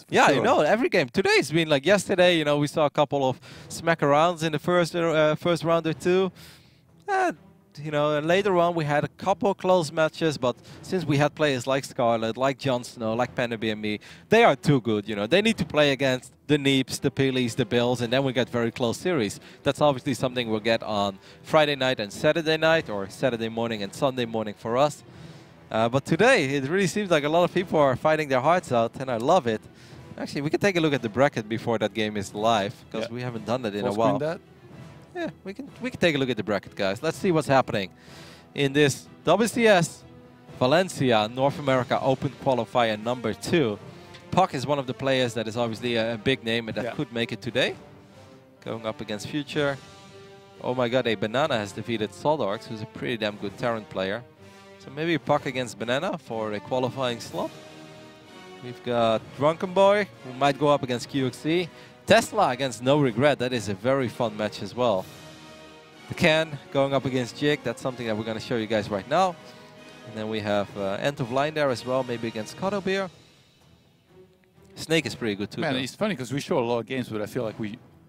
Yeah, sure. you know, every game. Today's been like yesterday, you know, we saw a couple of smack arounds in the first round or two. You know, and later on we had a couple close matches, but since we had players like Scarlet, like Jon Snow, like Pennaby and me, they are too good, you know. They need to play against the Neeps, the Pillies, the Bills, and then we get very close series. That's obviously something we'll get on Friday night and Saturday night, or Saturday morning and Sunday morning for us. But today, it really seems like a lot of people are fighting their hearts out, and I love it. Actually, we can take a look at the bracket before that game is live, because we haven't done that in a while. That? Yeah, we can take a look at the bracket, guys. Let's see what's happening in this WCS Valencia North America Open Qualifier number 2. Puck is one of the players that is obviously a big name and that could make it today. Going up against Future. Oh my god, a Banana has defeated Soldorks, who's a pretty damn good Terran player. So maybe Puck against Banana for a qualifying slot. We've got Drunken Boy, who might go up against QXC. Tesla against No Regret, that is a very fun match as well. The Can going up against Jig, that's something that we're going to show you guys right now. And then we have End of Line there as well, maybe against Cuddlebeer. Snake is pretty good too. Man, it's funny because we show a lot of games, but I feel like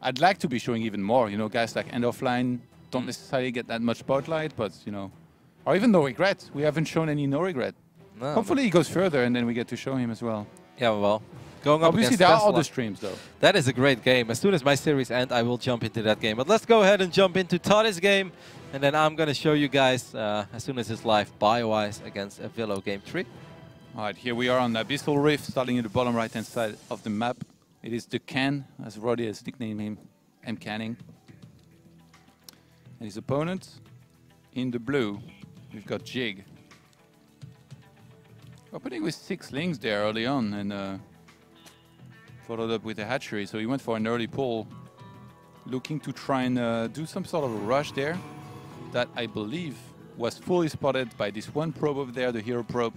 I'd like to be showing even more. You know, guys like End of Line don't necessarily get that much spotlight, but you know, or even No Regret. We haven't shown any No Regret. No, hopefully he goes further and then we get to show him as well. Yeah, well. Going up Obviously, there are other streams, though. That is a great game. As soon as my series ends, I will jump into that game. But let's go ahead and jump into Toddy's game. And then I'm going to show you guys, as soon as it's live, Bioice against Avilo Game 3. All right, here we are on Abyssal Rift, starting in the bottom right-hand side of the map. It is the Can, as Roddy has nicknamed him, MCanning. And his opponent, in the blue, we've got Jig. Opening with 6 links there early on, and followed up with a hatchery, so he went for an early pull, looking to try and do some sort of a rush there that I believe was fully spotted by this one probe over there, the hero probe.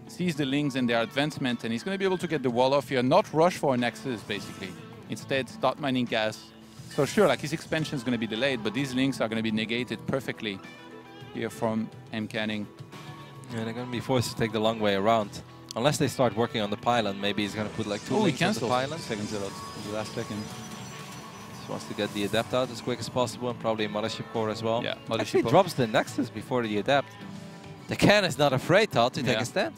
Sees the links and their advancement, and he's going to be able to get the wall off here, not rush for an Nexus basically. Instead, start mining gas. So sure, like his expansion is going to be delayed, but these links are going to be negated perfectly here from MCanning. Yeah, they're going to be forced to take the long way around. Unless they start working on the pylon, maybe he's going to put like 2 links on the pylon. Second zealot, the last second. Just wants to get the Adept out as quick as possible, and probably a Mothership Core as well. Yeah, actually drops the Nexus before the Adept. The Can is not afraid, Todd, to take a stand.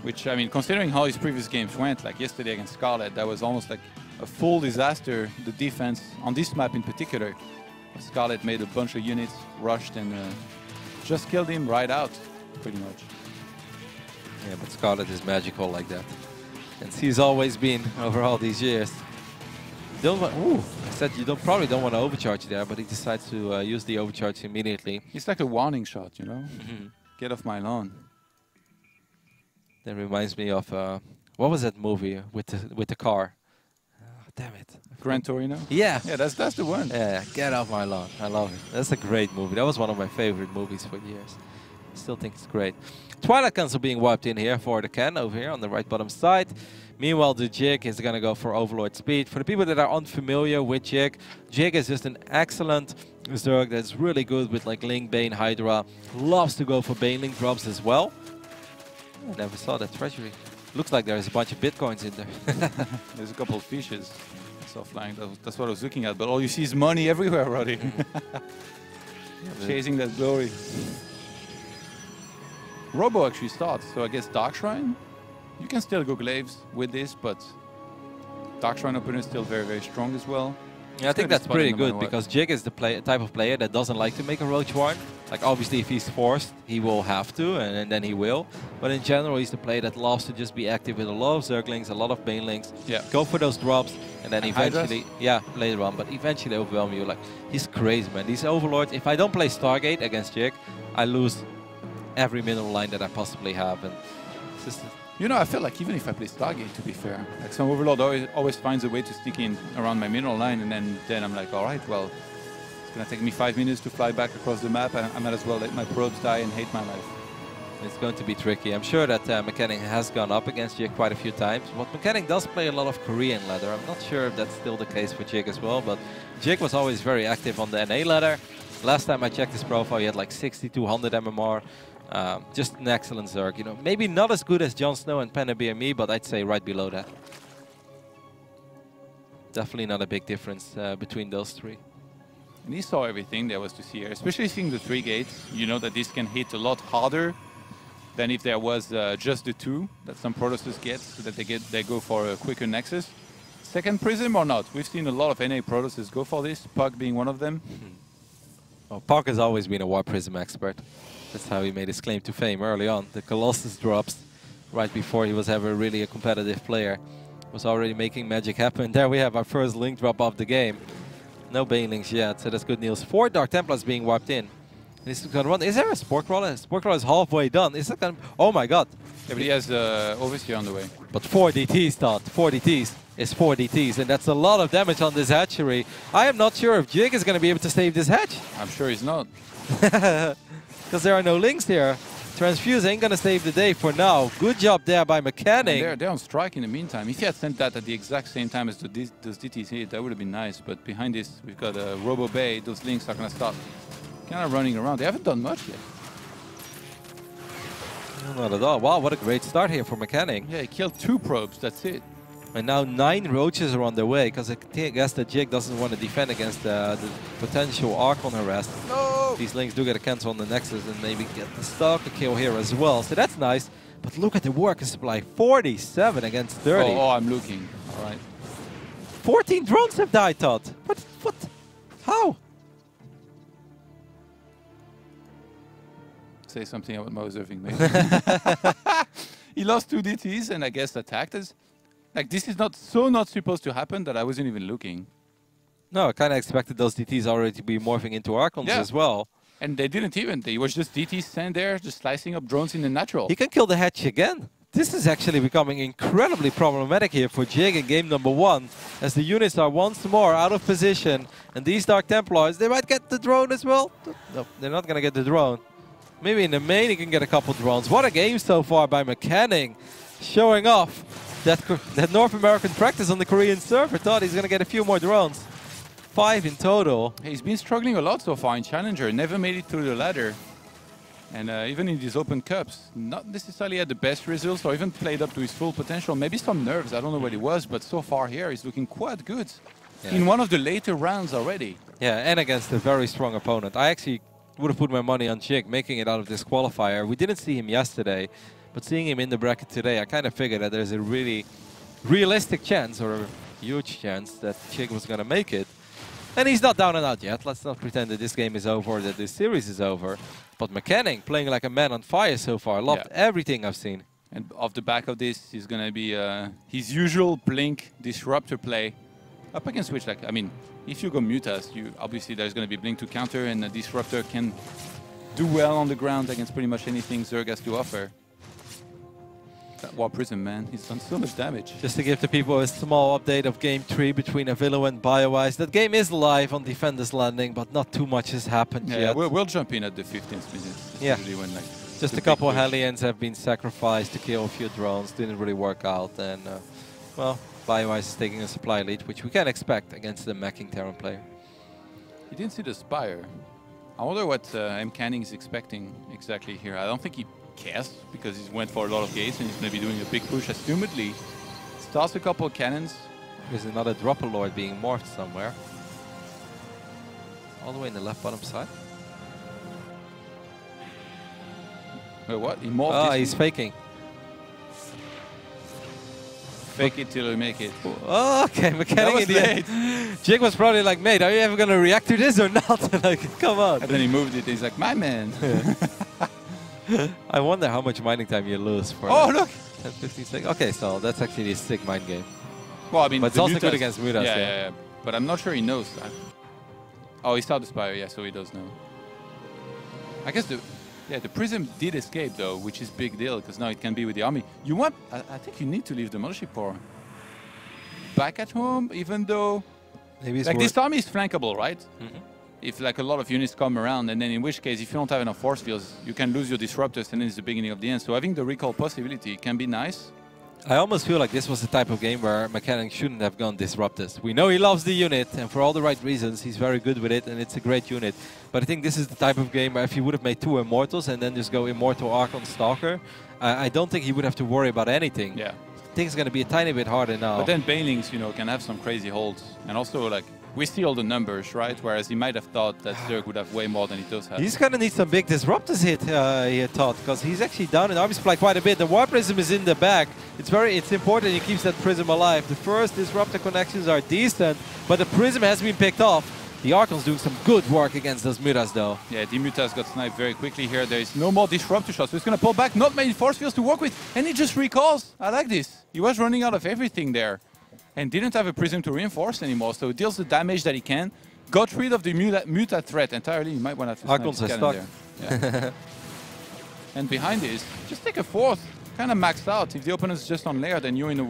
Which, I mean, considering how his previous games went, like yesterday against Scarlet, that was almost like a full disaster, the defense on this map in particular. Scarlet made a bunch of units, rushed, and just killed him right out, pretty much. Yeah, but Scarlet is magical like that. And he's always been over all these years. Don't want, I said you probably don't want to overcharge there, but he decides to use the overcharge immediately. It's like a warning shot, you know? Get off my lawn. That reminds me of, what was that movie with the car? Oh, damn it. Gran Torino? Yeah. Yeah, that's the one. Yeah, get off my lawn. I love it. That's a great movie. That was one of my favorite movies for years. Still think it's great. Twilight Cancel being wiped in here for the Can over here on the right bottom side. Meanwhile, the Jig is going to go for Overlord speed. For the people that are unfamiliar with Jig, Jig is just an excellent Zerg that's really good with like Link, Bane, Hydra. Loves to go for Baneling drops as well. I never saw that treasury. Looks like there's a bunch of Bitcoins in there. There's a couple of fishes. I saw flying. That's what I was looking at. But all you see is money everywhere, Roddy. Chasing that glory. Robo actually starts, so I guess Dark Shrine. You can still go Glaives with this, but Dark Shrine opener is still very, very strong as well. Yeah, I think that's pretty good because Jig is the type of player that doesn't like to make a Roach Warren. Like obviously if he's forced, he will have to, and then he will. But in general, he's the player that loves to just be active with a lot of Zerglings, a lot of Banelings. Yeah. Go for those drops, and then eventually, later on, but eventually overwhelm you. Like, he's crazy, man. These Overlords, if I don't play Stargate against Jig, I lose every mineral line that I possibly have. And it's just... You know, I feel like even if I play Stargate, to be fair, like some Overlord always finds a way to stick in around my mineral line, and then I'm like, all right, well, it's going to take me 5 minutes to fly back across the map. I might as well let my probes die and hate my life. It's going to be tricky. I'm sure that MCanning has gone up against Jig quite a few times. But MCanning does play a lot of Korean ladder. I'm not sure if that's still the case for Jig as well, but Jig was always very active on the NA ladder. Last time I checked his profile, he had like 6200 MMR. Just an excellent Zerg, you know. Maybe not as good as Jon Snow and Pennaby and me, but I'd say right below that. Definitely not a big difference between those three. And he saw everything there was to see here, especially seeing the 3 gates. You know that this can hit a lot harder than if there was just the 2 that some Protosses get, so that they go for a quicker Nexus. Second Prism or not? We've seen a lot of NA Protosses go for this, Puck being one of them. Well, Puck has always been a Warp Prism expert. That's how he made his claim to fame early on. The Colossus drops right before he was ever really a competitive player. Was already making magic happen. There we have our first Link drop of the game. No Banelings yet, so that's good news. 4 Dark Templars being wiped in. This is gonna run. Is there a Spore Crawler? Spore Crawler is halfway done. Is it gonna? Oh my god. Yeah, but he has Overseer on the way. But 4 DTs, Todd. 4 DTs is 4 DTs, and that's a lot of damage on this hatchery. I am not sure if Jig is gonna be able to save this hatch. I'm sure he's not. Because there are no links here. Transfuse ain't gonna save the day for now. Good job there by MCanning. They're on strike in the meantime. If he had sent that at the exact same time as those DTs hit, that would have been nice. But behind this, we've got a Robo Bay. Those links are gonna start kind of running around. They haven't done much yet. No, not at all. Wow, what a great start here for MCanning. Yeah, he killed 2 probes. That's it. And now 9 roaches are on their way, because I guess that Jig doesn't want to defend against the potential Archon harass. No! These links do get a cancel on the Nexus and maybe get the Stalker kill here as well. So that's nice. But look at the worker supply. 47 against 30. Oh, I'm looking. All right. 14 drones have died, Todd. What? How? Say something about my observing, maybe. He lost 2 DTs and I guess attacked us. Like, this is not supposed to happen that I wasn't even looking. No, I kind of expected those DTs already to be morphing into Archons as well. And they didn't even. They was just DTs stand there, just slicing up drones in the natural. He can kill the hatch again. This is actually becoming incredibly problematic here for Jig in game number 1, as the units are once more out of position. And these Dark Templars, they might get the drone as well. No, they're not going to get the drone. Maybe in the main he can get a couple drones. What a game so far by MCanning, showing off that North American practice on the Korean server. Thought he's going to get a few more drones. 5 in total. He's been struggling a lot so far in Challenger. Never made it through the ladder. And even in these open cups, not necessarily had the best results or even played up to his full potential. Maybe some nerves, I don't know what it was, but so far here he's looking quite good. Yeah. In one of the later rounds already. Yeah, and against a very strong opponent. I actually would have put my money on Jig making it out of this qualifier. We didn't see him yesterday, but seeing him in the bracket today, I kind of figured that there's a really realistic chance, or a huge chance, that Jig was going to make it. And he's not down and out yet. Let's not pretend that this game is over or that this series is over. But MCanning playing like a man on fire so far. Loved everything I've seen. And off the back of this, he's going to be his usual Blink Disruptor play. Up against which, like, I mean, if you go Mutas, obviously there's going to be Blink to counter, and the Disruptor can do well on the ground against pretty much anything Zerg has to offer. That Warp Prism, man, he's done so much damage. Just to give the people a small update of Game 3 between Avilo and Bioice. That game is live on Defender's Landing, but not too much has happened yet. Yeah, we'll jump in at the 15th minute. Yeah. When, like, just a couple of Hellions have been sacrificed to kill a few drones. Didn't really work out, and well, Bioice is taking a supply lead, which we can expect against the Macking Terran player. He didn't see the Spire. I wonder what MCanning is expecting exactly here. I don't think he cares, because he went for a lot of gates and he's going to be doing a big push. Assumedly, starts a couple of cannons. There's another Dropper Lord being morphed somewhere. All the way in the left bottom side. Wait, what? He morphed. Oh, he's faking. Fake it till we make it. Oh, okay, MCanning in the end. Jig was probably like, mate, are you ever going to react to this or not? Like, come on. And then he moved it. He's like, my man. I wonder how much mining time you lose for. Oh, look! 10, 15 seconds. Okay, so that's actually a sick mine game. Well, I mean, but it's also good against Mutas. Yeah. But I'm not sure he knows. Oh, he saw the Spire, yeah, so he does know. I guess the Prism did escape, though, which is big deal, because now it can be with the army. You want... I think you need to leave the Mothership Core back at home, even though... Maybe it's like, this army is flankable, right? Mm-hmm. If like a lot of units come around, and then in which case, if you don't have enough force fields, you can lose your Disruptors, and then it's the beginning of the end. So having the recall possibility can be nice. I almost feel like this was the type of game where MCanning shouldn't have gone Disruptors. We know he loves the unit, and for all the right reasons, he's very good with it, and it's a great unit. But I think this is the type of game where if he would have made 2 Immortals and then just go Immortal Archon Stalker, I don't think he would have to worry about anything. Yeah. think it's going to be a tiny bit harder now. But then Bailings, you know, can have some crazy holds. And also, like, we see all the numbers, right? Whereas he might have thought that Zerg would have way more than he does have. He's going to need some big disruptors hit, he thought, because he's actually down in army supply quite a bit. The War Prism is in the back. It's important he keeps that Prism alive. The first disruptor connections are decent, but the Prism has been picked off. The Archon's doing some good work against those Mutas, though. Yeah, the Mutas got sniped very quickly here. There is no more disruptor shots, so he's going to pull back. Not many force fields to work with, and he just recalls. I like this. He was running out of everything there, and didn't have a Prism to reinforce anymore, so he deals the damage that he can. Got rid of the Muta threat entirely. You might want to have to Archons are stuck. There. Yeah. And behind this, just take a fourth. Kind of maxed out. If the opponent's just on layer, then you're in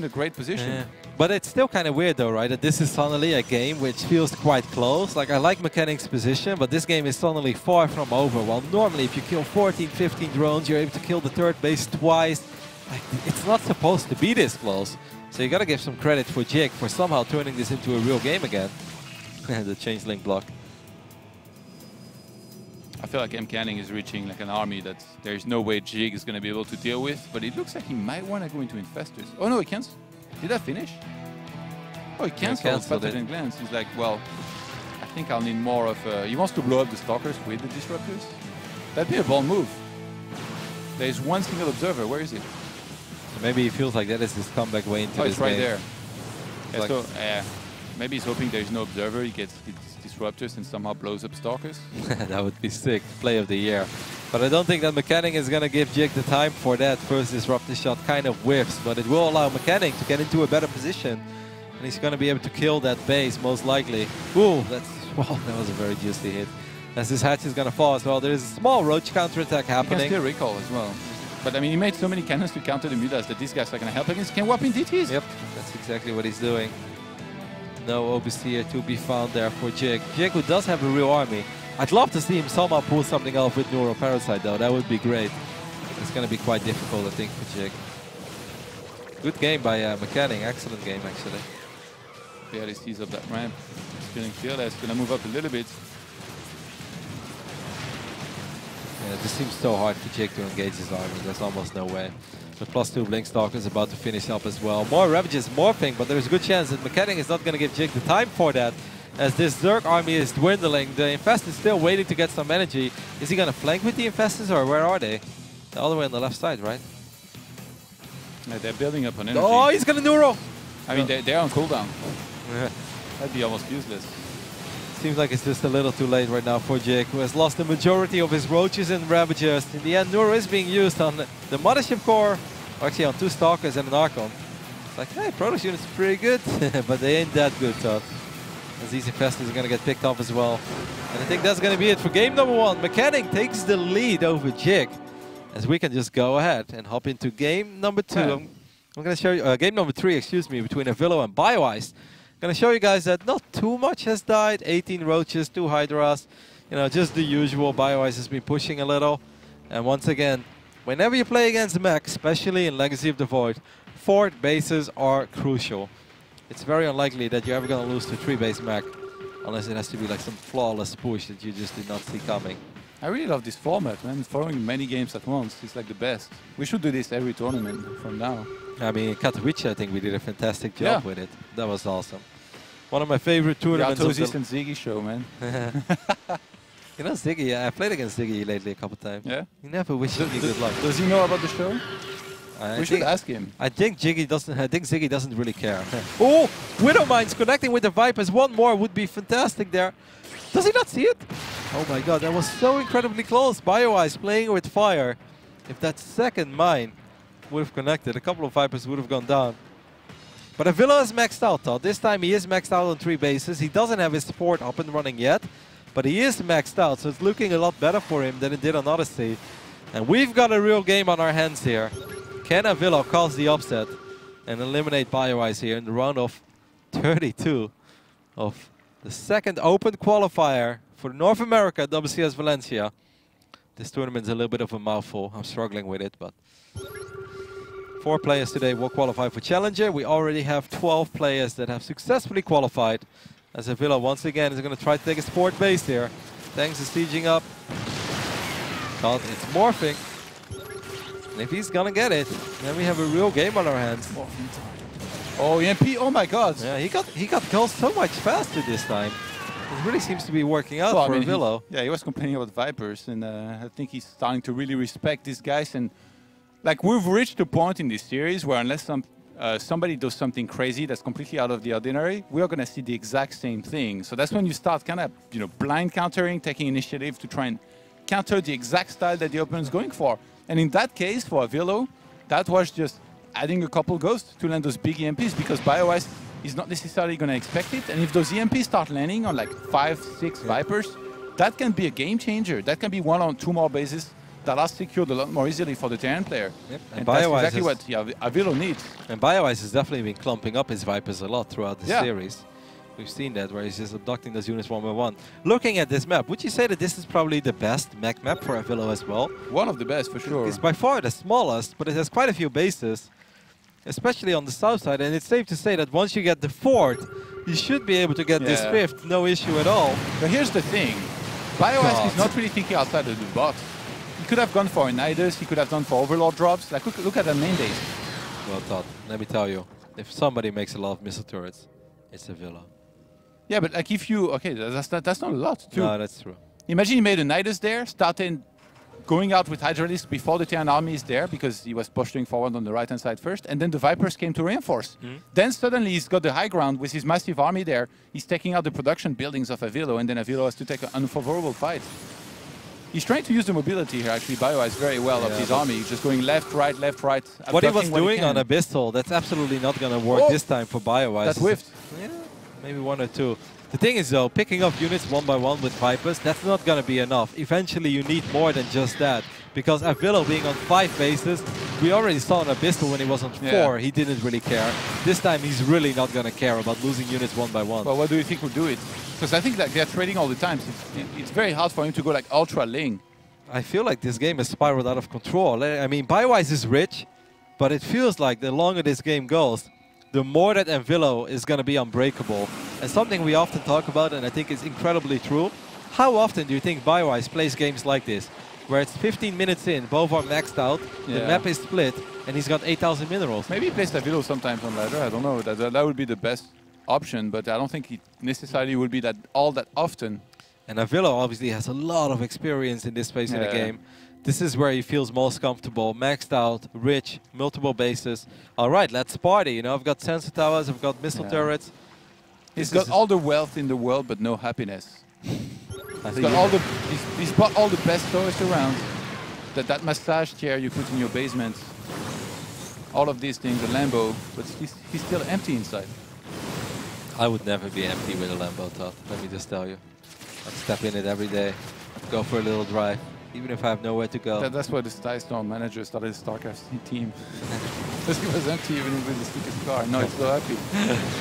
a great position. Yeah. But it's still kind of weird though, right? That this is suddenly a game which feels quite close. Like, I like McAnning's position, but this game is suddenly far from over. While normally if you kill 14, 15 drones, you're able to kill the third base twice. Like, it's not supposed to be this close. So you gotta give some credit for Jig for somehow turning this into a real game again. The changeling block. I feel like MCanning is reaching like an army that there's no way Jig is going to be able to deal with, but it looks like he might want to go into Infestors. Oh no, he canceled. Did that finish? Oh, he canceled it in glance. He's like, well, I think I'll need more of he wants to blow up the Stalkers with the Disruptors. That'd be a bold move. There's one single observer. Where is he? Maybe he feels like that is his comeback way into this it's right game. there. Yeah, like so, maybe he's hoping there's no observer. He gets Disruptors and somehow blows up Stalkers. That would be sick. Play of the year. But I don't think that MCanning is going to give Jig the time for that. First disruptor shot kind of whiffs, but it will allow MCanning to get into a better position. And he's going to be able to kill that base, most likely. Ooh, that was a very juicy hit. As this hatch is going to fall as well, there is a small roach counterattack happening. He can still recall as well. But I mean, he made so many cannons to counter the Mutas that these guys are going to help against. He can warp in DTs. Yep, that's exactly what he's doing. No Overseer to be found there for Jig. Jig, who does have a real army. I'd love to see him somehow pull something off with Neuroparasite, though. That would be great. It's going to be quite difficult, I think, for Jig. Good game by MCanning. Excellent game, actually. Barely sees up that ramp. He's feeling fearless. Going to move up a little bit. Yeah, it just seems so hard for Jig to engage his army. There's almost no way. The +2 Blinkstalker is about to finish up as well. More Ravages morphing, but there's a good chance that MCanning is not going to give Jig the time for that. As this Zerg army is dwindling, the Infest is still waiting to get some energy. Is he going to flank with the Infestors, or where are they? They're all the way on the left side, right? Yeah, they're building up on energy. Oh, he's going to Neuro! I mean, they're on cooldown. That'd be almost useless. Seems like it's just a little too late right now for Jig, who has lost the majority of his Roaches and Ravagers. In the end, Neuro is being used on the Mothership Core, or actually on 2 Stalkers and an Archon. It's like, hey, Protoss unit's pretty good, but they ain't that good, Todd. As these Infestors are going to get picked off as well. And I think that's going to be it for game number 1. MCanning takes the lead over Jig, as we can just go ahead and hop into game number 2. Yeah. I'm going to show you, game number 3, excuse me, between Avilo and Bioice. I'm going to show you guys that not too much has died. 18 Roaches, 2 Hydras. You know, just the usual. Bioice has been pushing a little. And once again, whenever you play against mech, especially in Legacy of the Void, fort bases are crucial. It's very unlikely that you're ever going to lose to 3-base mech, unless it has to be like some flawless push that you just did not see coming. I really love this format, man. Throwing many games at once is like the best. We should do this every tournament from now. I mean, in Katowice, I think we did a fantastic job with it. That was awesome. One of my favorite tournaments. The Autosis and Ziggy show, man. You know, Ziggy, I played against Ziggy lately a couple times. Yeah? He never wishes me good luck. Does he know about the show? We should ask him. I think Ziggy doesn't really care. Oh, Widowmine's connecting with the Vipers. One more would be fantastic there. Does he not see it? Oh my god, that was so incredibly close. Bioice playing with fire. If that second mine would have connected, a couple of Vipers would have gone down. But Avilo is maxed out, though. This time he is maxed out on 3 bases. He doesn't have his support up and running yet, but he is maxed out, so it's looking a lot better for him than it did on Odyssey. And we've got a real game on our hands here. Can Avilo cause the upset and eliminate Bioice here in the round of 32 of the second open qualifier for North America WCS Valencia? This tournament's a little bit of a mouthful. I'm struggling with it, but 4 players today will qualify for Challenger. We already have 12 players that have successfully qualified. As Avilo once again is going to try to take a support base here. Tanks is sieging up. God, it's morphing. And if he's gonna get it, then we have a real game on our hands. Oh, EMP! Oh my God! Yeah, he got kills so much faster this time. It really seems to be working out for avilo. Yeah, he was complaining about Vipers, and I think he's starting to really respect these guys. And like we've reached a point in this series where unless somebody does something crazy that's completely out of the ordinary, we are going to see the exact same thing. So that's when you start kind of blind countering, taking initiative to try and counter the exact style that the opponent's going for. And in that case, for avilo, that was just adding a couple ghosts to land those big EMPs because Bioice is not necessarily going to expect it. And if those EMPs start landing on like 5, 6 Vipers, that can be a game changer. That can be 1 or 2 more bases that are secured a lot more easily for the Terran player. Yep. And that's exactly what avilo needs. And Bioice has definitely been clumping up his Vipers a lot throughout the series. We've seen that, where he's just abducting those units 1 by 1. Looking at this map, would you say that this is probably the best mech map for avilo as well? One of the best, for sure. It's by far the smallest, but it has quite a few bases, especially on the south side. And it's safe to say that once you get the 4th, you should be able to get this 5th, no issue at all. But here's the thing. Bioice is not really thinking outside of the box. He could have gone for a Nidus, he could have gone for Overlord drops. Like, look at the main base. Well, Todd, let me tell you, if somebody makes a lot of missile turrets, it's avilo. Yeah, but like if you... Okay, that's not a lot, too. No, that's true. Imagine he made a Nidus there, started going out with Hydralisk before the Terran army is there, because he was pushing forward on the right-hand side first, and then the Vipers came to reinforce. Then suddenly he's got the high ground with his massive army there. He's taking out the production buildings of avilo, and then avilo has to take an unfavorable fight. He's trying to use the mobility here, actually, Bioice very well of his army. He's just going left, right, What he was doing on Abyssal, that's absolutely not going to work this time for Bioice. That whiffed. Yeah, maybe 1 or 2. The thing is, though, picking up units 1 by 1 with Vipers, that's not going to be enough. Eventually, you need more than just that. Because avilo being on 5 bases, we already saw on Abyssal when he was on 4, he didn't really care. This time, he's really not going to care about losing units 1 by 1. Well, what do you think would do it? Because I think that they're trading all the time. So it's very hard for him to go like ultra Ling. I feel like this game has spiraled out of control. I mean, Bioice is rich, but it feels like the longer this game goes, the more that avilo is going to be unbreakable. And something we often talk about, and I think is incredibly true, how often do you think Bioice plays games like this, where it's 15 minutes in, both are maxed out, the map is split, and he's got 8,000 minerals? Maybe he plays avilo sometimes on ladder, I don't know. That would be the best option, but I don't think it necessarily will be that all that often. And avilo obviously has a lot of experience in this phase of the game. This is where he feels most comfortable, maxed out, rich, multiple bases. All right, let's party. I've got sensor towers, I've got missile turrets. He's got all the wealth in the world, but no happiness. He's bought all the best toys around. That massage chair you put in your basement. All of these things, a Lambo, but he's still empty inside. I would never be empty with a Lambo, Todd. Let me just tell you. I'd step in it every day, go for a little drive, even if I have nowhere to go. That's why the Storm manager started a StarCraft team. Because he was empty even with the stupid car. No, he's so happy.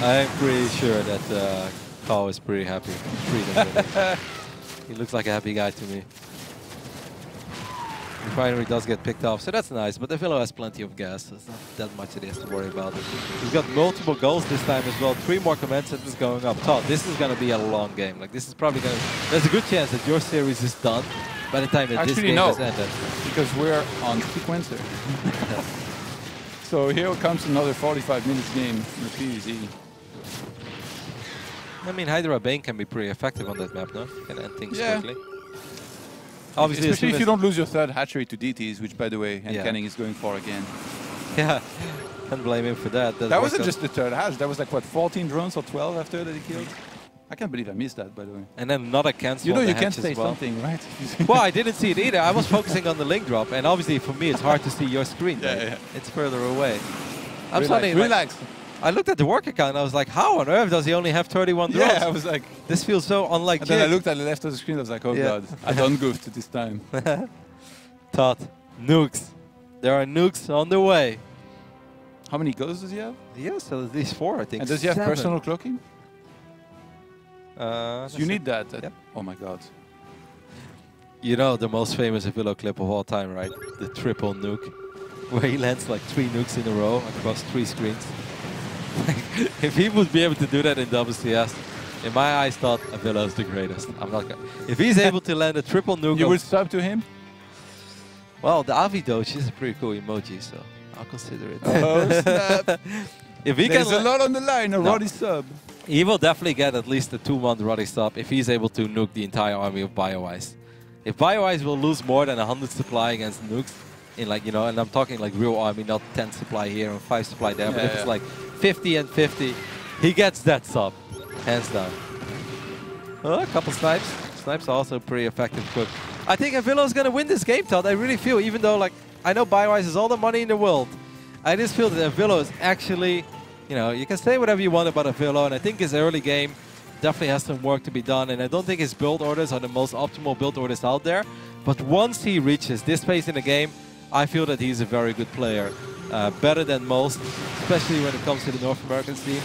I'm pretty sure that Carl is pretty happy. He looks like a happy guy to me. The refinery does get picked off, so that's nice, but avilo has plenty of gas. There's not that much that he has to worry about. He's got multiple goals this time as well. 3 more command centers going up. Todd, this is going to be a long game. Like, this is probably going to... There's a good chance that your series is done by the time that this game has ended. Because we're on sequencer. So here comes another 45 minutes game in the PvZ. I mean, Hydra Bane can be pretty effective on that map, no? Can end things quickly. Obviously, especially if you don't lose your 3rd hatchery to DTs, which, by the way, MCanning is going for again. Yeah, can't blame him for that. That wasn't just the 3rd hatch. That was like, what, 14 drones or 12 after that he killed? I can't believe I missed that, by the way. And then another cancel. You can't say something, right? Well, I didn't see it either. I was focusing on the link drop, and obviously for me, it's hard to see your screen. It's further away. I'm sorry. Relax. I looked at the work account and I was like, how on earth does he only have 31 drones? Yeah, I was like... This feels so unlike And then I looked at the left of the screen, I was like, oh god, I done goofed this time. Todd, nukes. There are nukes on the way. How many ghosts does he have? Yes, at least 4, I think. And does he have personal cloaking? So you need that. Oh my god. You know the most famous avilo clip of all time, right? The triple nuke, where he lands like 3 nukes in a row across 3 screens. If he would be able to do that in WCS, in my eyes, thought avilo is the greatest. I'm not gonna. If he's able to land a triple nuke, you would sub to him. Well, the Avi Doge is a pretty cool emoji, so I'll consider it. Oh, snap. If he There's can, a lot on the line, a Roddy sub. he will definitely get at least a 2-month Roddy sub if he's able to nuke the entire army of Bioice. If Bioice will lose more than 100 supply against nukes, in like, you know, and I'm talking like real army, not 10 supply here and 5 supply there, but if it's like 50 and 50, he gets that sub, hands down. A couple snipes. Snipes are also pretty effective cook. I think Avilo is going to win this game, Todd. I really feel, even though like I know Bioice has all the money in the world, I just feel that Avilo is actually, you know, you can say whatever you want about Avilo, and I think his early game definitely has some work to be done, and I don't think his build orders are the most optimal build orders out there. But once he reaches this phase in the game, I feel that he's a very good player, better than most, especially when it comes to the North American scene.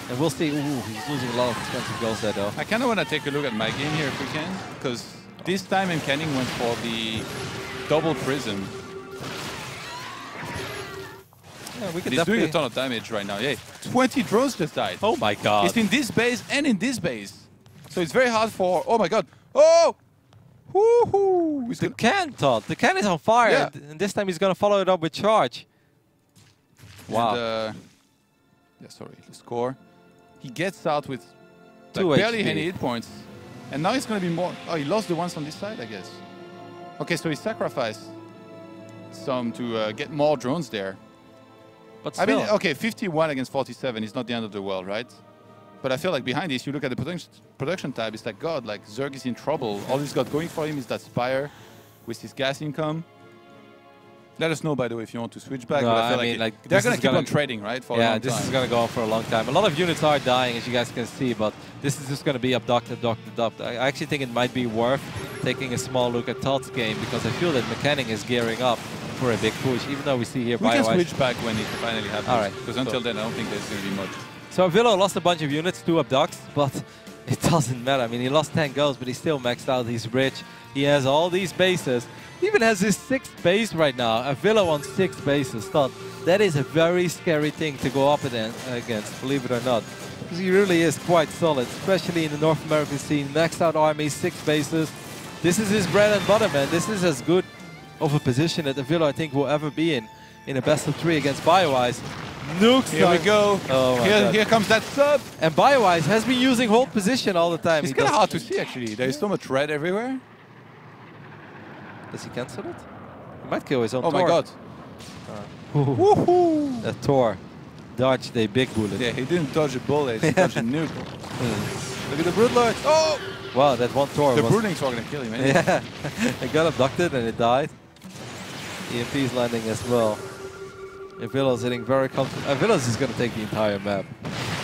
And we'll see. Ooh, he's losing a lot of expensive goals there, though. I kind of want to take a look at my game here if we can, because this time MCanning went for the double prism. Yeah, we can He's doing a ton of damage right now. Yeah, 20 drones just died. Oh my god. It's in this base and in this base. So it's very hard for... Oh my god. Oh! Woohoo! The can, Todd. The can is on fire. Yeah. And this time he's going to follow it up with charge. Wow. And, yeah, sorry. The score. He gets out with Two like barely HP. any hit points. And now it's going to be more... Oh, he lost the ones on this side, I guess. Okay, so he sacrificed some to get more drones there. But I still. mean, okay, 51 against 47 is not the end of the world, right? But I feel like behind this, you look at the production tab, it's like, God, like Zerg is in trouble. All he's got going for him is that Spire with his gas income. Let us know, by the way, if you want to switch back. No, but I feel I mean, like, they're this going is to keep gonna- on trading, right? For a Yeah, long this time. is going to go on for a long time. A lot of units are dying, as you guys can see, but this is just going to be abducted. I actually think it might be worth taking a small look at Todd's game, because I feel that MCanning is gearing up for a big push, even though we see here We can Bioice. switch back when it finally happens. All right, Because until then, I don't think there's going to be much. So Avilo lost a bunch of units to abducts, but it doesn't matter. I mean, he lost 10 goals, but he's still maxed out. He's rich. He has all these bases. He even has his 6th base right now. Avilo on 6 bases. Todd, that is a very scary thing to go up against, believe it or not. Because he really is quite solid, especially in the North American scene. Maxed out army, 6 bases. This is his bread and butter, man. This is as good of a position that Avilo, I think, will ever be in a best of 3 against Bioice. Nukes. Here we go. Oh my God. Here comes that sub. And Bioice has been using hold position all the time. It's kind of hard to see, actually. There is so much red everywhere. Does he cancel it? He might kill his own Oh Tor. my god. Woohoo! That Tor dodged a big bullet. Yeah, he didn't dodge a bullet, he dodged a nuke. Look at the Broodlord. Oh! Wow, that one Tor The was... Broodlings were going to kill him, eh? Yeah, it got abducted and it died. EMP's landing as well. Avilo's hitting very comfortable. Avilo's is going to take the entire map.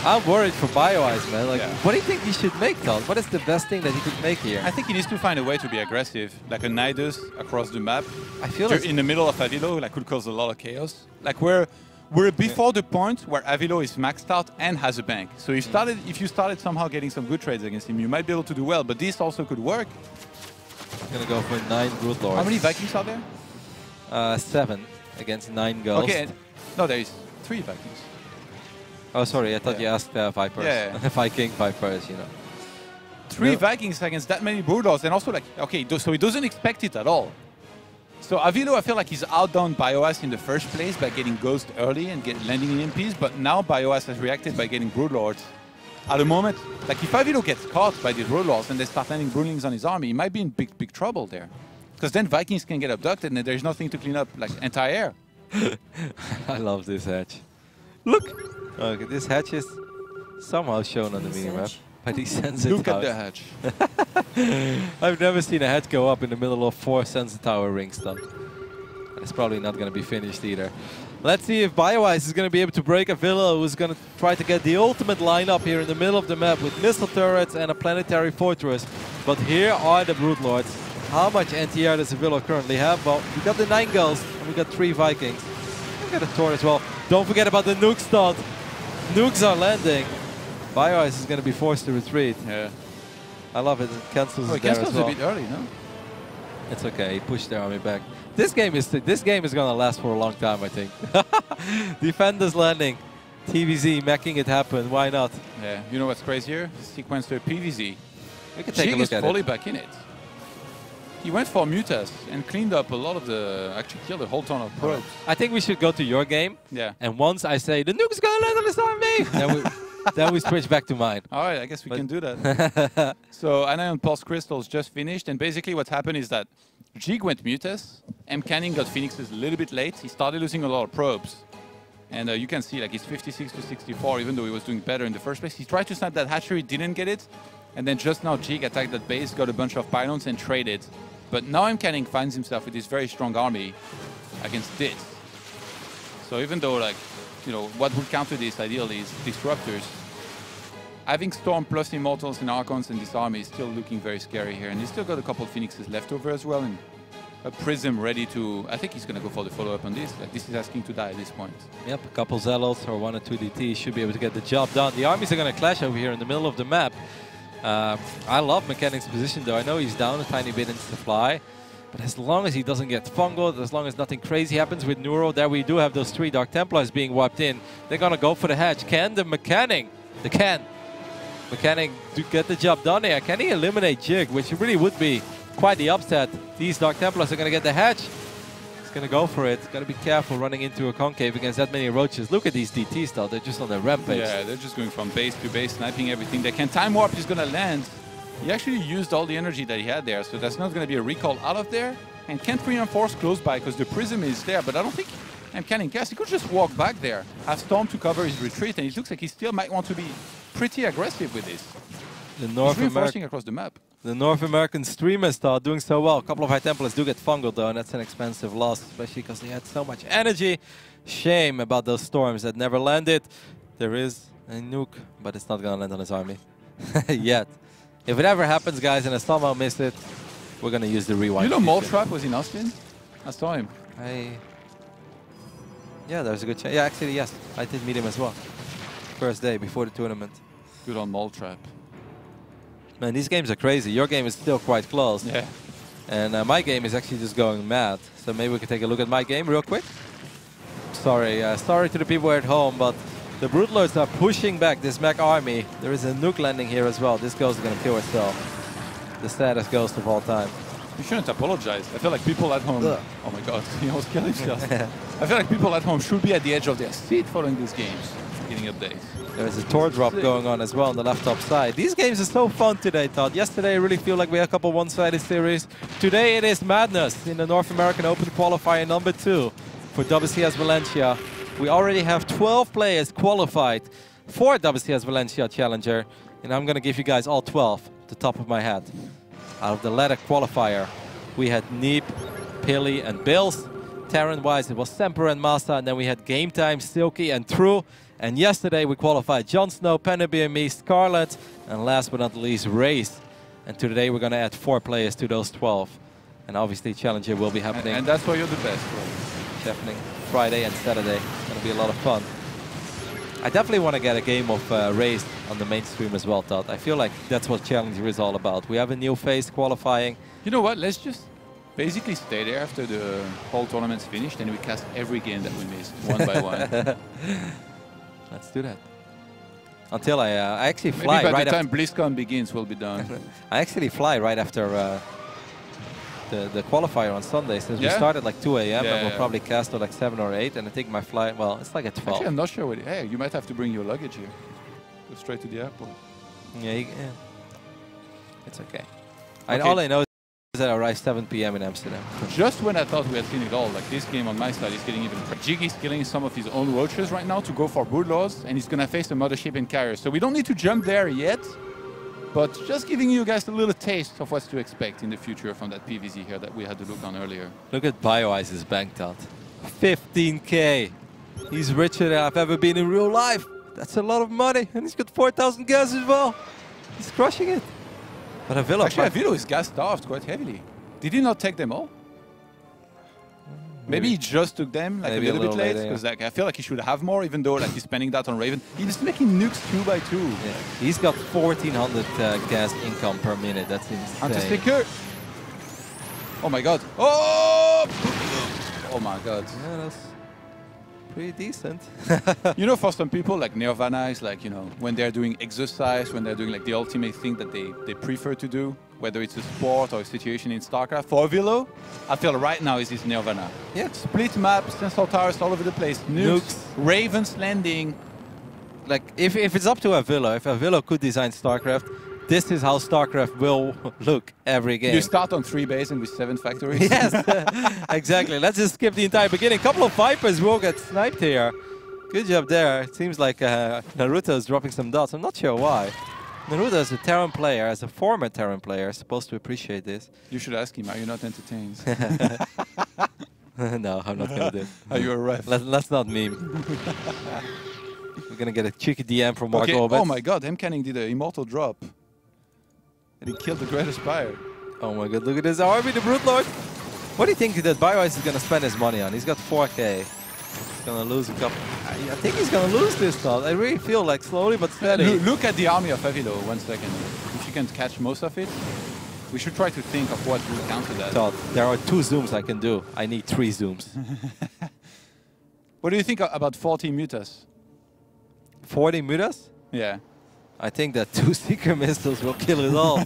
I'm worried for Bioice, man. Like, what do you think he should make, Todd? What is the best thing that he could make here? I think he needs to find a way to be aggressive, like a Nidus across the map. I feel it's in the middle of Avilo, like could cause a lot of chaos. Like we're before the point where Avilo is maxed out and has a bank. So if you started somehow getting some good trades against him, you might be able to do well. But this also could work. going to go for 9 Broodlords. How many Vikings are there? 7 against 9 Ghosts. Okay, no, there is 3 Vikings. Oh, sorry, I thought you asked Vipers. Yeah. Viking Vipers, you know. 3 Vikings against that many Broodlords, and also like, okay, so he doesn't expect it at all. So Avilo, I feel like he's outdone Bioice in the first place by getting Ghost early and landing in MPs, but now Bioice has reacted by getting Broodlords. At the moment, like if Avilo gets caught by these Broodlords and they start landing Broodlings on his army, he might be in big trouble there. Because then Vikings can get abducted and there's nothing to clean up, like anti-air. I love this hatch. Look! Okay, this hatch is somehow shown on the minimap, but he sends it Look out. at the hatch. I've never seen a hatch go up in the middle of 4 Sensor Tower rings, though. It's probably not going to be finished either. Let's see if Bioice is going to be able to break Avilo, who's going to try to get the ultimate lineup here in the middle of the map with missile turrets and a planetary fortress. But here are the Broodlords. How much anti-air does Avilo currently have? Well, we got the 9 Ghosts and we got 3 Vikings. We got a Tor as well. Don't forget about the nuke stun. Nukes are landing. Bioice is going to be forced to retreat. Yeah. I love it. It cancels Oh, it there cancels as well. a bit early, no? It's okay. He pushed their army back. This game is going to last for a long time, I think. Defenders landing. TVZ making it happen. Why not? Yeah. You know what's crazier? Sequencer PVZ. We can take a Jig look is at fully it. back in it. he went for Mutas and cleaned up a lot of the, actually killed a whole ton of probes. I think we should go to your game. Yeah. And once I say, the nuke's going to land on this army, then we switch back to mine. All right, I guess we can do that. So Anion Pulse Crystals just finished, and basically what happened is that Jig went Mutas, MCanning got Phoenixes a little bit late. He started losing a lot of probes. And you can see like he's 56 to 64, even though he was doing better in the first place. He tried to snap that hatchery, didn't get it. And then just now Jig attacked that base, got a bunch of pylons and traded. But now MCanning finds himself with this very strong army against this. So even though, like, you know, what would counter this ideally is Disruptors, having Storm plus Immortals and Archons in this army is still looking very scary here. And he's still got a couple of Phoenixes left over as well. And a Prism ready to... I think he's going to go for the follow-up on this. Like, this is asking to die at this point. Yep, a couple Zealots or 1 or 2 DTs should be able to get the job done. The armies are going to clash over here in the middle of the map. I love MCanning's position, though. I know he's down a tiny bit in supply. But as long as he doesn't get fungled, as long as nothing crazy happens with Neuro, there we do have those 3 Dark Templars being wiped in. They're going to go for the hatch. Can the MCanning get the job done here? Can he eliminate Jig, which really would be quite the upset? These Dark Templars are going to get the hatch. He's going to go for it. Got to be careful running into a concave against that many roaches. Look at these DTs, though. They're just on their rampage. Yeah, they're just going from base to base, sniping everything. They can time warp. He's going to land. He actually used all the energy that he had there, so that's not going to be a recall out of there. And can't reinforce close by because the Prism is there, but I don't think MCanning cares. He could just walk back there, have Storm to cover his retreat, and it looks like he still might want to be pretty aggressive with this. He's reinforcing across the map. The North American streamers are doing so well. A couple of High Templars do get fungled, though, and that's an expensive loss, especially because they had so much energy. Shame about those storms that never landed. There is a nuke, but it's not going to land on his army yet. If it ever happens, guys, and I somehow missed it, we're going to use the rewind. You know Mole Trap was in Austin? I saw him. Yeah, there's a good chance. Yeah, actually, yes. I did meet him as well. First day before the tournament. Good on Mole Trap. Man, these games are crazy. Your game is still quite close. Yeah. And my game is actually just going mad. So maybe we can take a look at my game real quick. Sorry to the people at home, but the Broodlords are pushing back this mech army. There is a nuke landing here as well. This ghost is going to kill herself. The saddest ghost of all time. You shouldn't apologize. I feel like people at home... Ugh. Oh my god, he almost killed himself. I feel like people at home should be at the edge of their seat following these games, getting updates. There's a Tor drop going on as well on the left top side. These games are so fun today, Todd. Yesterday I really feel like we had a couple one-sided series. Today it is madness in the North American Open Qualifier number 2 for WCS Valencia. We already have 12 players qualified for WCS Valencia Challenger, and I'm going to give you guys all 12 at the top of my head. Out of the ladder qualifier, we had Neep, Pilly, and Bills. Terran-wise, it was Semper and Masa, and then we had Game Time, Silky, and True. And yesterday we qualified Jon Snow, Penelope and me, Scarlet, and last but not least, Race. And today we're going to add 4 players to those 12. And obviously Challenger will be happening. And that's why you're the best. It's happening Friday and Saturday. It's going to be a lot of fun. I definitely want to get a game of Race on the mainstream as well, Todd. I feel like that's what Challenger is all about. We have a new phase qualifying. You know what? Let's just basically stay there after the whole tournament's finished and we cast every game that we missed, one by one. Let's do that. Until I actually fly. Maybe by right the time BlizzCon begins, we'll be done. I actually fly right after the qualifier on Sunday, since we started like 2 a.m. and we'll probably cast at like 7 or 8. And I think my flight, well, it's like at 12. Actually, I'm not sure. Hey, you might have to bring your luggage here. Go straight to the airport. Yeah. It's okay. All I know is that I arrive 7 p.m. in Amsterdam. Just when I thought we had seen it all, like this game on my side is getting even... Jiggy's killing some of his own roaches right now to go for Broodlords, and he's going to face the Mothership and Carrier. So we don't need to jump there yet, but just giving you guys a little taste of what's to expect in the future from that PVZ here that we had to look on earlier. Look at Bioice's bank tot. 15K. He's richer than I've ever been in real life. That's a lot of money, and he's got 4,000 gas as well. He's crushing it. But Avilo... Actually, Avilo is gas-starved quite heavily. Did he not take them all? Maybe he just took them like a little bit late, because like, I feel like he should have more, even though like he's spending that on Raven. He's making nukes 2 by 2. Yeah. He's got 1,400 gas income per minute. That's insane. Anti-sticker. Oh my god. Oh! Oh my god. Yeah, that's pretty decent. You know, for some people, like Nirvana is like, you know, when they're doing exercise, when they're doing like the ultimate thing that they prefer to do. whether it's a sport or a situation in StarCraft. For avilo, I feel right now is his nirvana. Yeah. Split maps, Central Towers all over the place, nukes, Ravens landing. Like, if it's up to avilo, if avilo could design StarCraft, this is how StarCraft will look every game. You start on 3 bases and with 7 factories. Yes, exactly. Let's just skip the entire beginning. Couple of Vipers will get sniped here. Good job there. It seems like Naruto is dropping some dots. I'm not sure why. Naruto, as a Terran player, as a former Terran player, is supposed to appreciate this. You should ask him, are you not entertained? No, I'm not going to do it. Are you a ref? Let's not meme. We're going to get a cheeky DM from Mark Orbit. Oh my god, MCanning did an immortal drop. And he killed the Great Aspire. Oh my god, look at this army, the Brute Lord. What do you think that Bioice is going to spend his money on? He's got 4K. He's going to lose a couple. I think he's going to lose this thought. I really feel like slowly but steady. Look at the army of avilo, 1 second. If you can catch most of it, we should try to think of what will counter that. Todd, there are 2 zooms I can do. I need 3 zooms. What do you think about 40 mutas? 40 mutas? Yeah. I think that 2 Seeker missiles will kill it all.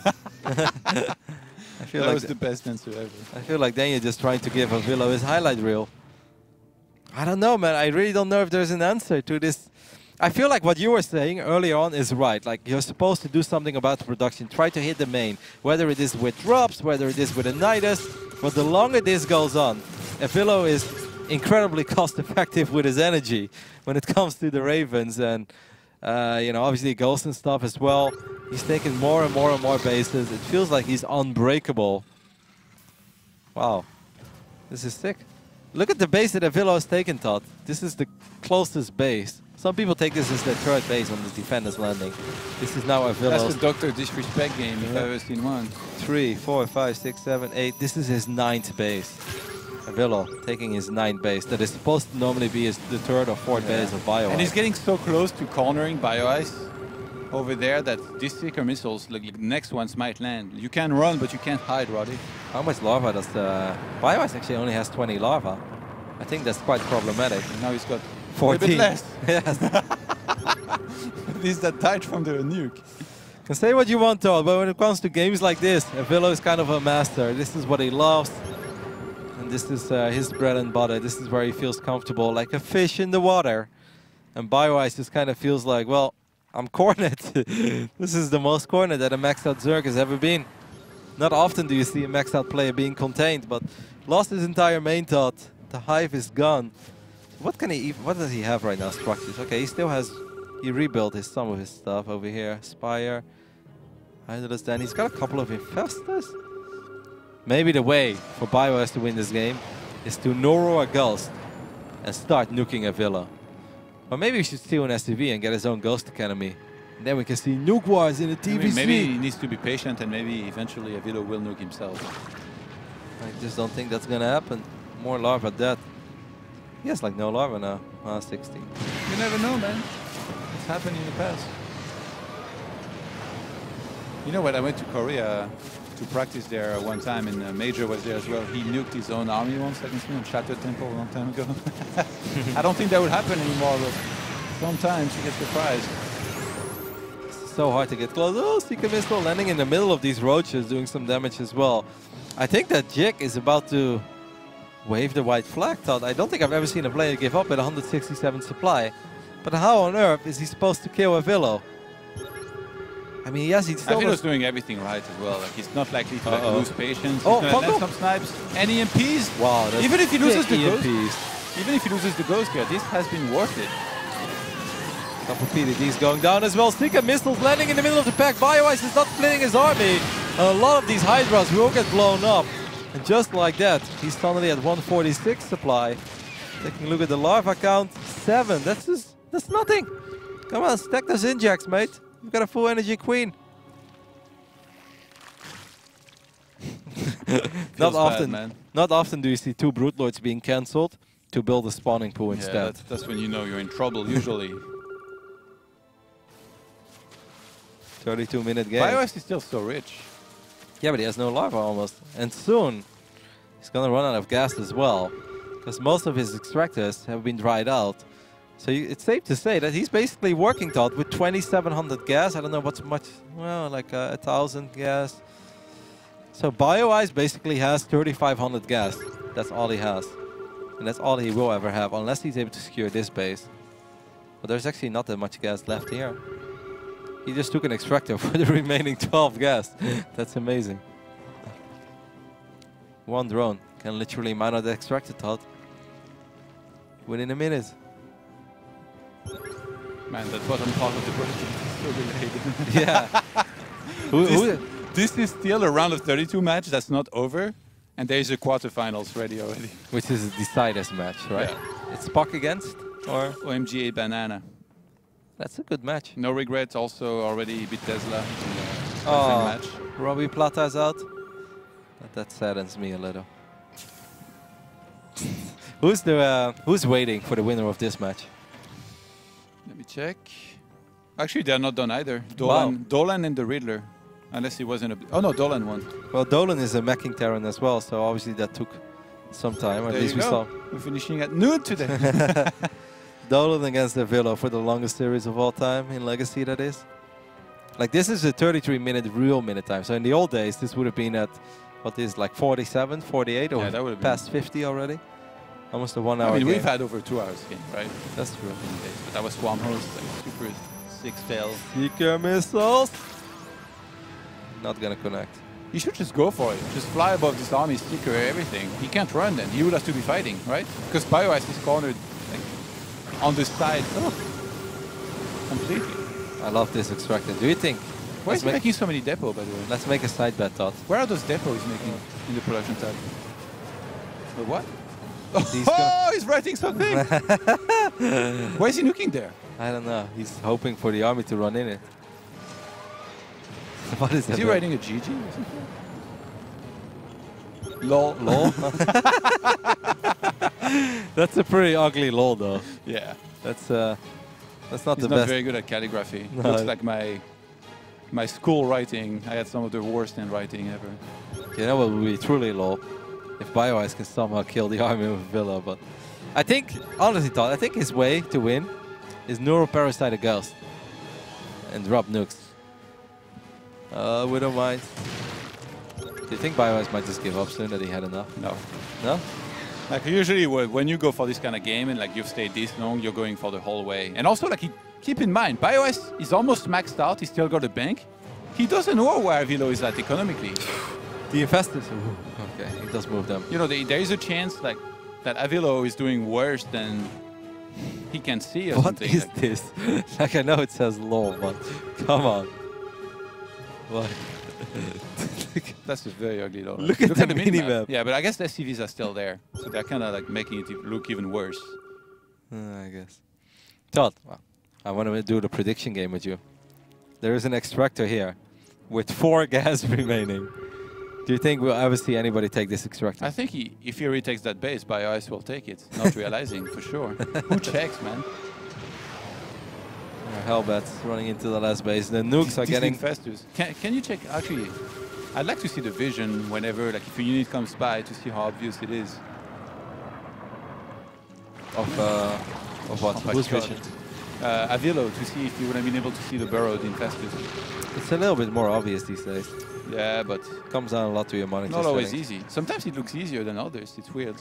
I feel that was the best answer ever. I feel like then you're just trying to give avilo his highlight reel. I don't know, man. I really don't know if there's an answer to this. I feel like what you were saying earlier on is right. Like, you're supposed to do something about the production. Try to hit the main. Whether it is with drops, whether it is with a Nidus. But the longer this goes on, avilo is incredibly cost-effective with his energy when it comes to the Ravens. And, you know, obviously Ghost and stuff as well. He's taking more and more and more bases. It feels like he's unbreakable. Wow. This is sick. Look at the base that avilo has taken, Todd. This is the closest base. Some people take this as their 3rd base on the defender's landing. This is now avilo's. That's the Dr. Disrespect game, if I've ever seen one. 3, 4, 5, 6, 7, 8. This is his 9th base. Avilo taking his 9th base. That is supposed to normally be the 3rd or 4th base of Bioice. And he's getting so close to cornering Bioice over there that these Seeker missiles, like the next ones might land. You can run, but you can't hide, Roddy. How much larva does the... Bioice actually only has 20 larva. I think that's quite problematic. And now he's got 14. A bit less. Yes. This that died from the nuke. You can say what you want, Todd, but when it comes to games like this, avilo is kind of a master. This is what he loves. And this is his bread and butter. This is where he feels comfortable, like a fish in the water. And Bioice just kind of feels like, well, I'm cornered. This is the most cornered that a maxed out Zerg has ever been. Not often do you see a maxed out player being contained, but lost his entire main Todd. The hive is gone. What can he? What does he have right now? Structures. Okay, he still has. He rebuilt some of his stuff over here. Spire. Then he's got a couple of infestors. Maybe the way for Bioice to win this game is to Noro a Ghost and start nuking avilo. Or maybe he should steal an SCV and get his own Ghost Academy. And then we can see nuke wars in the TVC. Maybe he needs to be patient and maybe eventually avilo will nuke himself. I just don't think that's gonna happen. More larva dead. He has like no larva now. 16. You never know, man. It's happened in the past. You know what? I went to Korea to practice there one time, and Major was there as well. He nuked his own army once, I can see, on Shattered Temple a long time ago. I don't think that would happen anymore, but sometimes you get surprised. It's so hard to get close. Oh, Seeker Missile landing in the middle of these roaches, doing some damage as well. I think that Jik is about to wave the white flag, Todd. I don't think I've ever seen a player give up at 167 supply. But how on earth is he supposed to kill avilo? I mean, yes, he's still... Avilo's doing everything right as well. Like, he's not likely to like, lose patience. He's oh, gonna land some snipes. And EMPs. Wow, that's even if he loses the EMPs. ghost, even if he loses the ghost gear, this has been worth it. Couple PDDs going down as well. Seeker missiles landing in the middle of the pack. Bioice is not splitting his army. And a lot of these Hydras will get blown up. And just like that, he's suddenly at 146 supply. Taking a look at the larva count, 7. That's nothing. Come on, stack those injects, mate. You've got a full energy queen. Not often, man. Not often do you see 2 Brute Lords being cancelled to build a spawning pool instead. That's when you know you're in trouble, usually. 32-minute game. Bioice is still so rich. Yeah, but he has no larva almost. And soon, he's going to run out of gas as well. Because most of his extractors have been dried out. So it's safe to say that he's basically working, Todd, with 2,700 gas. I don't know what's much, well, like 1,000 gas. So Bioice basically has 3,500 gas. That's all he has. And that's all he will ever have, unless he's able to secure this base. But there's actually not that much gas left here. He just took an extractor for the remaining 12 gas. That's amazing. One drone can literally mine out the extractor, Todd. Within a minute. Man, that bottom part of the bracket is so delayed. Yeah. This is still a round of 32 match that's not over. And there's a quarterfinals ready already. Which is a deciders match, right? Yeah. It's Puck against or OMG Banana. That's a good match. No regrets, also already beat Tesla. Match. Robbie Plata's out. That saddens me a little. Who's waiting for the winner of this match? Let me check. Actually, they're not done either. Dolan and the Riddler. Unless he wasn't a... Oh no, Dolan won. Well, Dolan is a MCanning Terran as well, so obviously that took some time. At least we saw. We're finishing at noon today. Dolan against avilo for the longest series of all time in Legacy, that is. Like, this is a 33-minute real minute time. So in the old days, this would have been at, what is, like 47, 48, or that would have past 50 already. Almost a 1 hour game. We've had over 2 hours game, right? That's true. But that was Swarm Host, like super six tails. Seeker missiles. Not gonna connect. He should just go for it. Just fly above this army, sticker, everything. He can't run then. He would have to be fighting, right? Because Bioice is cornered like, on the side. Completely. I love this extractor. Do you think? Why is he making so many depots, by the way? Let's make a side bet, Todd. Where are those depots he's making in the production tab? The what? He's writing something! Why is he nuking there? I don't know. He's hoping for the army to run in it. What is that? Is he writing a GG or something? Lol. Lol? That's a pretty ugly lol, though. Yeah. That's not He's the best. not very good at calligraphy. No. Looks like my school writing. I had some of the worst in writing ever. You know what would be truly lol? If Bioice can somehow kill the army of Villa, but I think, honestly, Todd, I think his way to win is Neuroparasite a Ghost and drop nukes. We don't mind. Do you think Bioice might just give up soon, that he had enough? No. No? Like usually when you go for this kind of game and like you've stayed this long, you're going for the whole way. And also like keep in mind, Bioice is almost maxed out. He's still got a bank. He doesn't know where avilo is at economically. The infestors. Okay, he does move them. You know, there is a chance like that avilo is doing worse than he can see or something. What is this? Like, I know it says lol, but come on. What? That's just very ugly though. Look at the mini-map. Yeah, but I guess the SCVs are still there. So they're kind of like making it look even worse. I guess. Todd, I want to do the prediction game with you. There is an extractor here with 4 gas remaining. Do you think we'll ever see anybody take this extractor? I think if he retakes that base, Bioice will take it. Not realizing, for sure. Who checks, man? Hellbats running into the last base. The nukes are getting... Infestors. Can you check, actually, I'd like to see the vision whenever, like if a unit comes by to see how obvious it is. Of what? Whose vision? Avilo, to see if you would have been able to see the burrowed infestors. It's a little bit more obvious these days. Yeah, but... Comes down a lot to your monitor. Not always easy. Sometimes it looks easier than others. It's weird.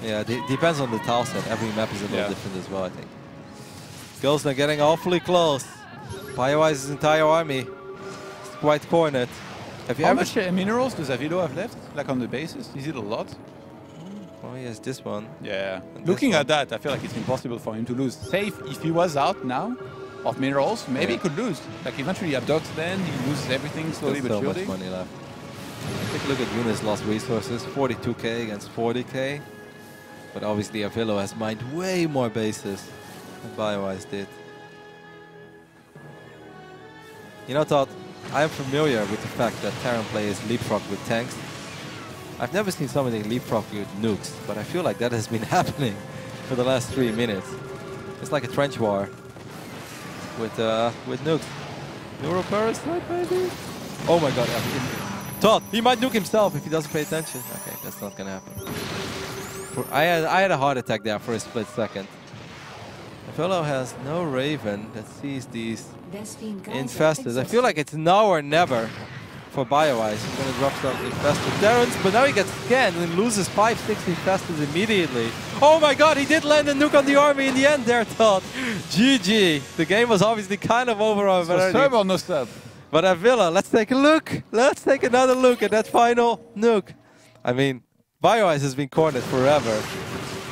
Yeah, depends on the tile set. Every map is a little different as well, I think. Ghosts are getting awfully close. Bioice's entire army is quite cornered. How much minerals does avilo have left? Like on the bases? Is it a lot? Oh, yes, this one. Yeah. Looking at that, I feel like it's impossible for him to lose. Say if he was out now of minerals, maybe he could lose. Like eventually he abducts then, he loses everything slowly but surely. There's so much money left. Take a look at units lost resources. 42k against 40k. But obviously avilo has mined way more bases than Bioice did. You know, Todd, I am familiar with the fact that Terran players leapfrog with tanks. I've never seen somebody leapfrog with nukes, but I feel like that has been happening for the last 3 minutes. It's like a trench war with nukes. Neuroparasite, maybe? Oh my god, Todd, he might nuke himself if he doesn't pay attention. Okay, that's not gonna happen. I had a heart attack there for a split second. The fellow has no Raven that sees these infestors. I feel like it's now or never for Bioice. He's going to drop some Infested Terrans, but now he gets scanned and loses 5-6 Infested immediately. Oh my god, he did land a nuke on the army in the end there, Todd. GG. The game was obviously kind of over already. Serve or no sub? But avilo, let's take a look. Let's take another look at that final nuke. I mean, Bioice has been cornered forever.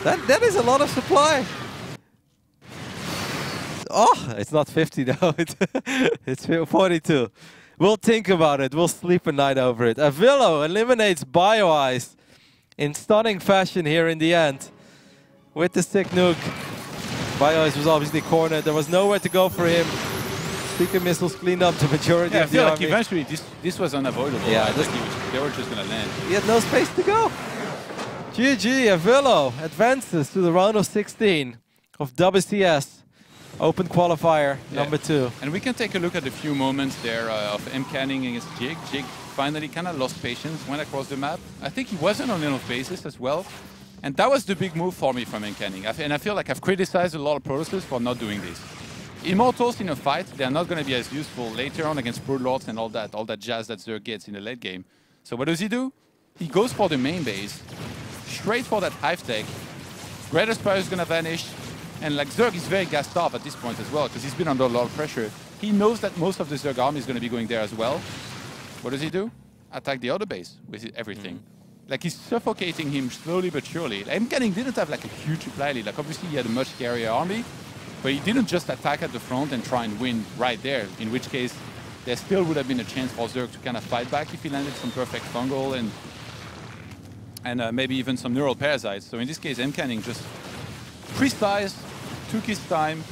That is a lot of supply. Oh, it's not 50 though. It's 42. We'll think about it. We'll sleep a night over it. avilo eliminates Bioice in stunning fashion here in the end with the sick nuke. Bioice was obviously cornered. There was nowhere to go for him. Seeker missiles cleaned up the majority of the army. I feel like eventually this was unavoidable. Yeah, right? Like they were just going to land. He had no space to go. GG, avilo advances to the round of 16 of WCS Open Qualifier number 2. And we can take a look at a few moments there of MCanning against Jig. Jig finally kind of lost patience, went across the map. I think he wasn't on enough bases as well. And that was the big move for me from MCanning. And I feel like I've criticized a lot of Protoss for not doing this. Immortals in a fight, they're not going to be as useful later on against Broodlords and all that jazz that Zerg gets in the late game. So what does he do? He goes for the main base, straight for that hive tech. Greater Spire is going to vanish. And like Zerg is very gassed off at this point as well, because he's been under a lot of pressure. He knows that most of the Zerg army is going to be going there as well. What does he do? Attack the other base with everything. Like he's suffocating him slowly but surely. MCanning didn't have like a huge reply lead. Like obviously he had a much scarier army, but he didn't just attack at the front and try and win right there. In which case, there still would have been a chance for Zerg to kind of fight back if he landed some perfect fungal and maybe even some neural parasites. So in this case, MCanning just precise, took his time,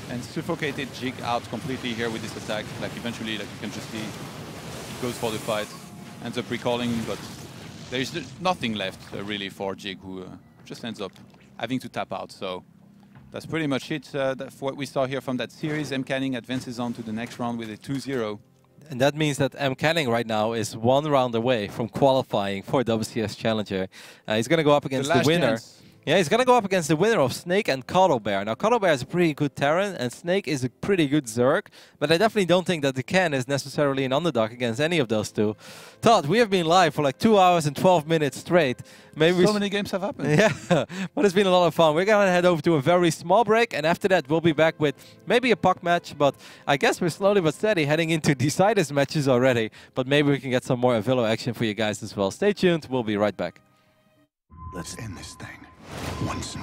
and suffocated Jig out completely here with this attack. Like eventually, like you can just see, he goes for the fight, ends up recalling, but there is nothing left really for Jig, who just ends up having to tap out. So that's pretty much it for what we saw here from that series. MCanning advances on to the next round with a 2-0. And that means that MCanning right now is 1 round away from qualifying for WCS Challenger. He's going to go up against the winner. Chance. Yeah, he's going to go up against the winner of Snake and Cuddlebear. Now, Cuddlebear is a pretty good Terran, and Snake is a pretty good Zerg, but I definitely don't think that the Ken is necessarily an underdog against any of those two. Todd, we have been live for like 2 hours and 12 minutes straight. Maybe so many games have happened. Yeah, but it's been a lot of fun. We're going to head over to a very small break, and after that, we'll be back with maybe a puck match, but I guess we're slowly but steady heading into deciders matches already, but maybe we can get some more avilo action for you guys as well. Stay tuned. We'll be right back. Let's end this thing once and